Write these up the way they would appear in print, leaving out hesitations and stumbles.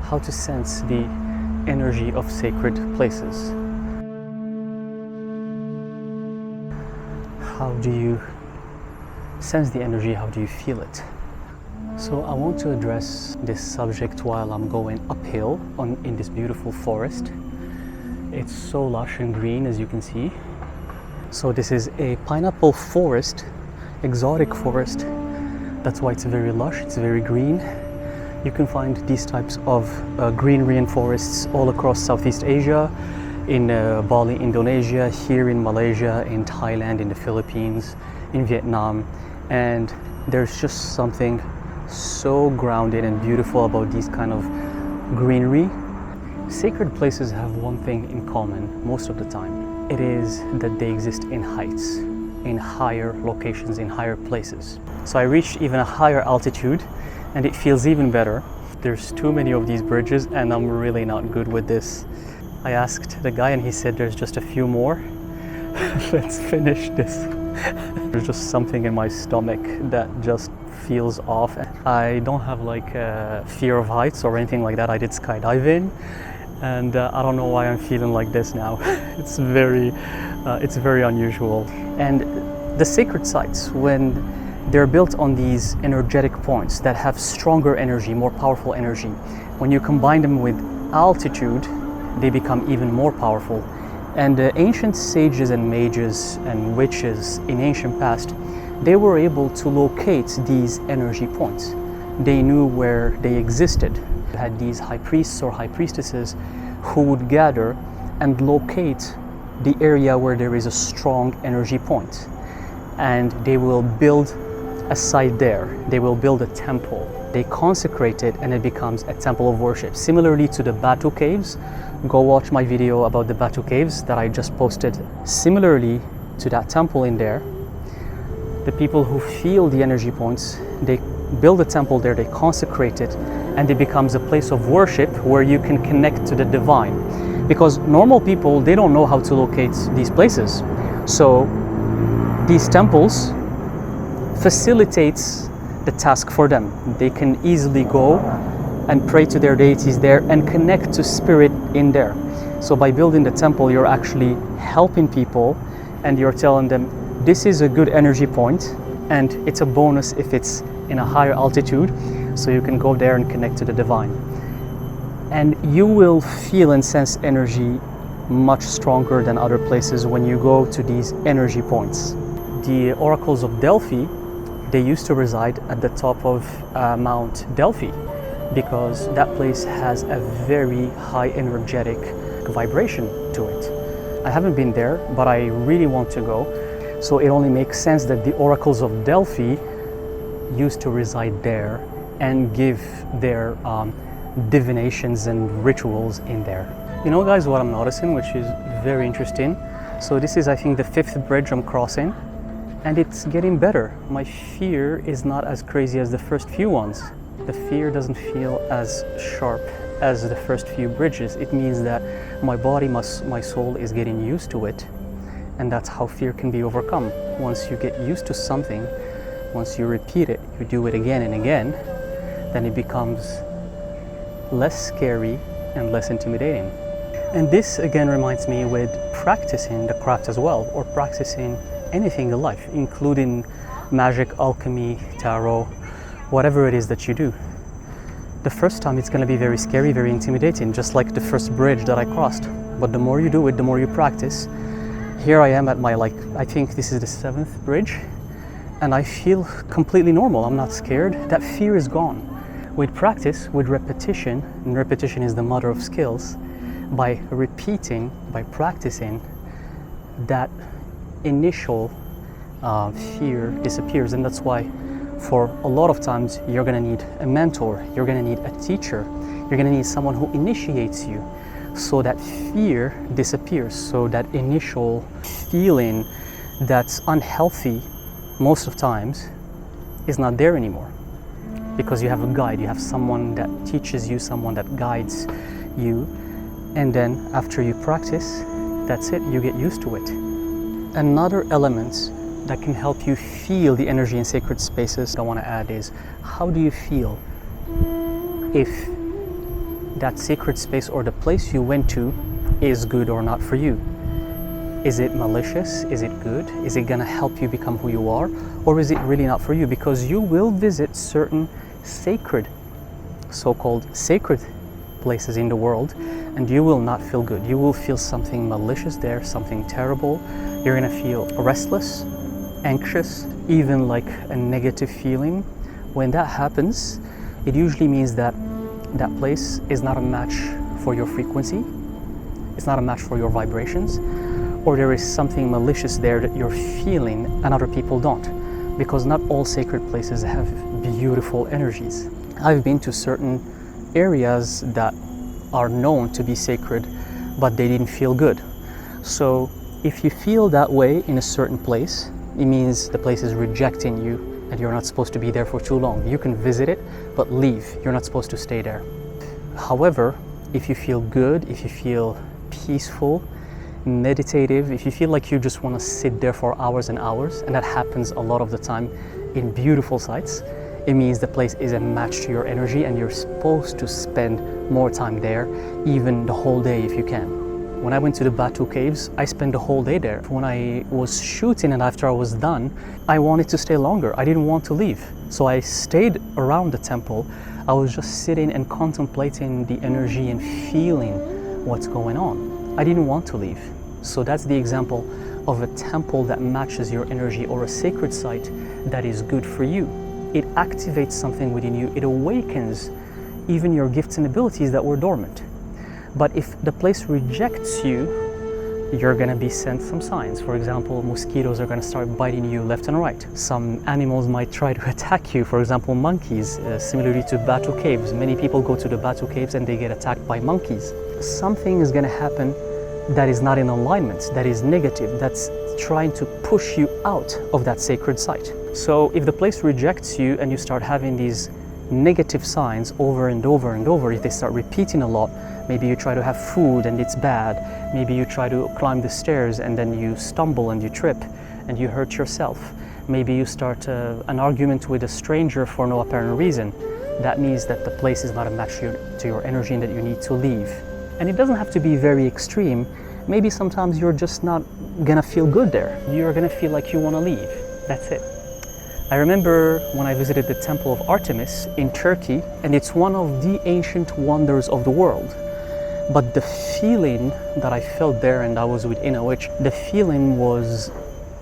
how to sense the energy of sacred places. How do you sense the energy? How do you feel it? So I want to address this subject while I'm going uphill in this beautiful forest. It's so lush and green, as you can see. So this is a pineapple forest, exotic forest. That's why it's very lush, it's very green. You can find these types of green rainforests all across Southeast Asia, in Bali, Indonesia, here in Malaysia, in Thailand, in the Philippines, in Vietnam. And there's just something so grounded and beautiful about these kind of greenery. Sacred places have one thing in common most of the time. It is that they exist in heights, in higher locations, in higher places. So I reached even a higher altitude and it feels even better. There's too many of these bridges and I'm really not good with this. I asked the guy and he said there's just a few more. Let's finish this. There's just something in my stomach that just feels off. I don't have like a fear of heights or anything like that. I did skydiving and I don't know why I'm feeling like this now. It's very unusual. And the sacred sites, when they're built on these energetic points that have stronger energy, more powerful energy, when you combine them with altitude, they become even more powerful. And the ancient sages and mages and witches in ancient past, they were able to locate these energy points. They knew where they existed. You had these high priests or high priestesses who would gather and locate the area where there is a strong energy point. And they will build a site there. They will build a temple. They consecrate it and it becomes a temple of worship. Similarly to the Batu caves, go watch my video about the Batu caves that I just posted. Similarly to that temple in there, the people who feel the energy points, they build a temple there, they consecrate it, and it becomes a place of worship where you can connect to the divine. Because normal people, they don't know how to locate these places. So these temples facilitates the task for them. They can easily go and pray to their deities there and connect to spirit in there. So by building the temple, you're actually helping people and you're telling them this is a good energy point and it's a bonus if it's in a higher altitude, so you can go there and connect to the divine. And you will feel and sense energy much stronger than other places when you go to these energy points. The oracles of Delphi, they used to reside at the top of Mount Delphi because that place has a very high energetic vibration to it. I haven't been there, but I really want to go. So it only makes sense that the oracles of Delphi used to reside there and give their divinations and rituals in there. You know guys, what I'm noticing, which is very interesting. So this is, I think, the 5th bridge I'm crossing. And it's getting better. My fear is not as crazy as the first few ones. The fear doesn't feel as sharp as the first few bridges. It means that my body, my soul is getting used to it. And that's how fear can be overcome. Once you get used to something, once you repeat it, you do it again and again, then it becomes less scary and less intimidating. And this again reminds me with practicing the craft as well, or practicing anything in life, including magic, alchemy, tarot, whatever it is that you do. The first time it's going to be very scary, very intimidating, just like the first bridge that I crossed. But the more you do it, the more you practice. Here I am at my, I think this is the 7th bridge, and I feel completely normal. I'm not scared. That fear is gone. With practice, with repetition, and repetition is the mother of skills, by repeating, by practicing, that initial fear disappears. And that's why for a lot of times you're going to need a mentor, you're going to need a teacher, you're going to need someone who initiates you, so that fear disappears, so that initial feeling that's unhealthy most of times is not there anymore, because you have a guide, you have someone that teaches you, someone that guides you. And then after you practice, that's it, you get used to it. Another element that can help you feel the energy in sacred spaces I want to add is, how do you feel if that sacred space or the place you went to is good or not for you. Is it malicious? Is it good? Is it gonna help you become who you are? Or is it really not for you? Because you will visit certain sacred, so-called sacred places in the world, and you will not feel good. You will feel something malicious there, something terrible. You're gonna feel restless, anxious, even like a negative feeling. When that happens, it usually means that that place is not a match for your frequency. It's not a match for your vibrations, or there is something malicious there that you're feeling and other people don't, because not all sacred places have beautiful energies. I've been to certain areas that are known to be sacred, but they didn't feel good. So if you feel that way in a certain place, it means the place is rejecting you and you're not supposed to be there for too long. You can visit it, but leave. You're not supposed to stay there. However, if you feel good, if you feel peaceful, meditative, if you feel like you just want to sit there for hours and hours, and that happens a lot of the time in beautiful sites, it means the place is a match to your energy and you're supposed to spend more time there, even the whole day if you can. When I went to the Batu Caves, I spent the whole day there. When I was shooting and after I was done, I wanted to stay longer. I didn't want to leave. So I stayed around the temple. I was just sitting and contemplating the energy and feeling what's going on. I didn't want to leave. So that's the example of a temple that matches your energy, or a sacred site that is good for you. It activates something within you. It awakens even your gifts and abilities that were dormant. But if the place rejects you, you're gonna be sent some signs. For example, mosquitoes are gonna start biting you left and right. Some animals might try to attack you. For example, monkeys, similarly to Batu Caves. Many people go to the Batu Caves and they get attacked by monkeys. Something is gonna happen that is not in alignment, that is negative, that's trying to push you out of that sacred site. So if the place rejects you and you start having these negative signs over and over and over, if they start repeating a lot, maybe you try to have food and it's bad, maybe you try to climb the stairs and then you stumble and you trip and you hurt yourself, maybe you start an argument with a stranger for no apparent reason, that means that the place is not a match to your energy and that you need to leave. And it doesn't have to be very extreme. Maybe sometimes you're just not gonna feel good there. You're gonna feel like you wanna leave. That's it. I remember when I visited the Temple of Artemis in Turkey, and it's one of the ancient wonders of the world. But the feeling that I felt there, and I was with Inawich, the feeling was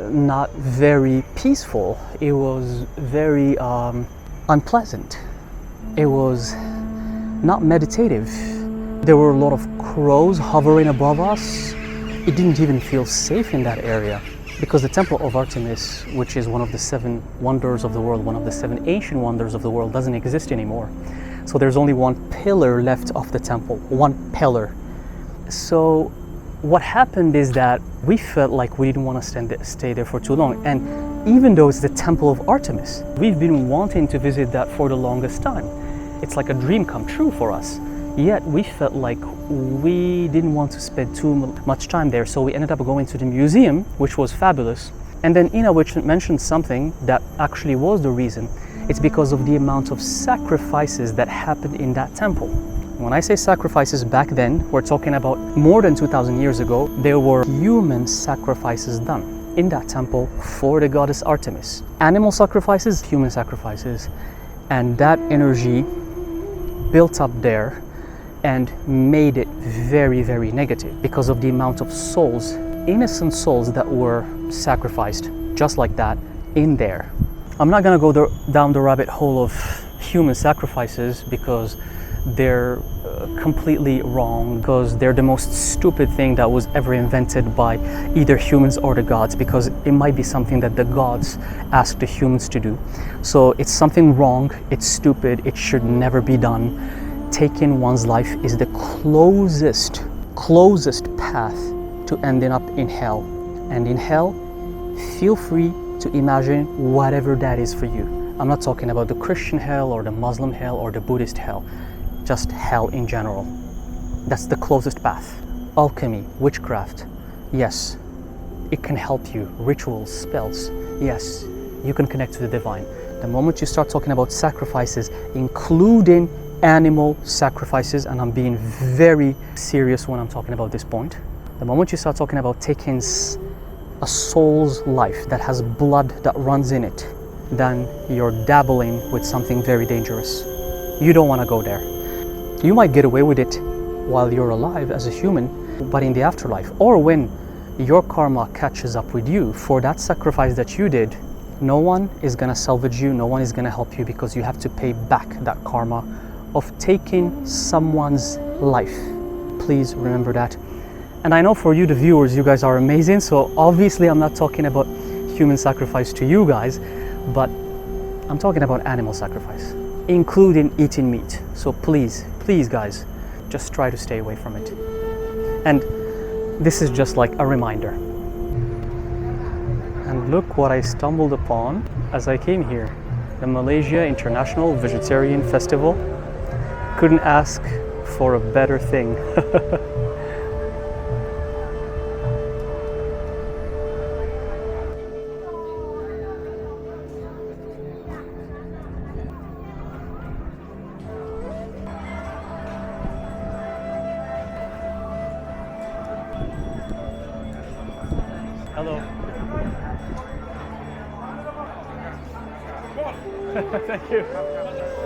not very peaceful. It was very unpleasant. It was not meditative. There were a lot of crows hovering above us. It didn't even feel safe in that area, because the Temple of Artemis, which is one of the 7 wonders of the world, one of the 7 ancient wonders of the world, doesn't exist anymore. So there's only one pillar left of the temple, one pillar. So what happened is that we felt like we didn't want to stay there for too long. And even though it's the Temple of Artemis, we've been wanting to visit that for the longest time. It's like a dream come true for us. Yet we felt like we didn't want to spend too much time there, so we ended up going to the museum, which was fabulous. And then Ina mentioned something that actually was the reason. It's because of the amount of sacrifices that happened in that temple. When I say sacrifices back then, we're talking about more than 2,000 years ago. There were human sacrifices done in that temple for the goddess Artemis. Animal sacrifices, human sacrifices. And that energy built up there and made it very, very negative because of the amount of souls, innocent souls that were sacrificed just like that in there. I'm not gonna go down the rabbit hole of human sacrifices because they're completely wrong, because they're the most stupid thing that was ever invented by either humans or the gods, because it might be something that the gods asked the humans to do. So it's something wrong, it's stupid, it should never be done. Taking one's life is the closest path to ending up in hell. And in hell, feel free to imagine whatever that is for you. I'm not talking about the Christian hell or the Muslim hell or the Buddhist hell, just hell in general. That's the closest path. Alchemy, witchcraft, yes, it can help you. Rituals, spells, yes, you can connect to the divine. The moment you start talking about sacrifices, including animal sacrifices, and I'm being very serious when I'm talking about this point. The moment you start talking about taking a soul's life that has blood that runs in it, then you're dabbling with something very dangerous. You don't want to go there. You might get away with it while you're alive as a human, but in the afterlife, or when your karma catches up with you for that sacrifice that you did, no one is going to salvage you, no one is going to help you, because you have to pay back that karma of taking someone's life. Please remember that. And I know for you, the viewers, you guys are amazing, so obviously I'm not talking about human sacrifice to you guys, but I'm talking about animal sacrifice, including eating meat. So please guys, just try to stay away from it. And this is just like a reminder. And look what I stumbled upon as I came here. The Malaysia International Vegetarian Festival. Couldn't ask for a better thing. Hello. Thank you.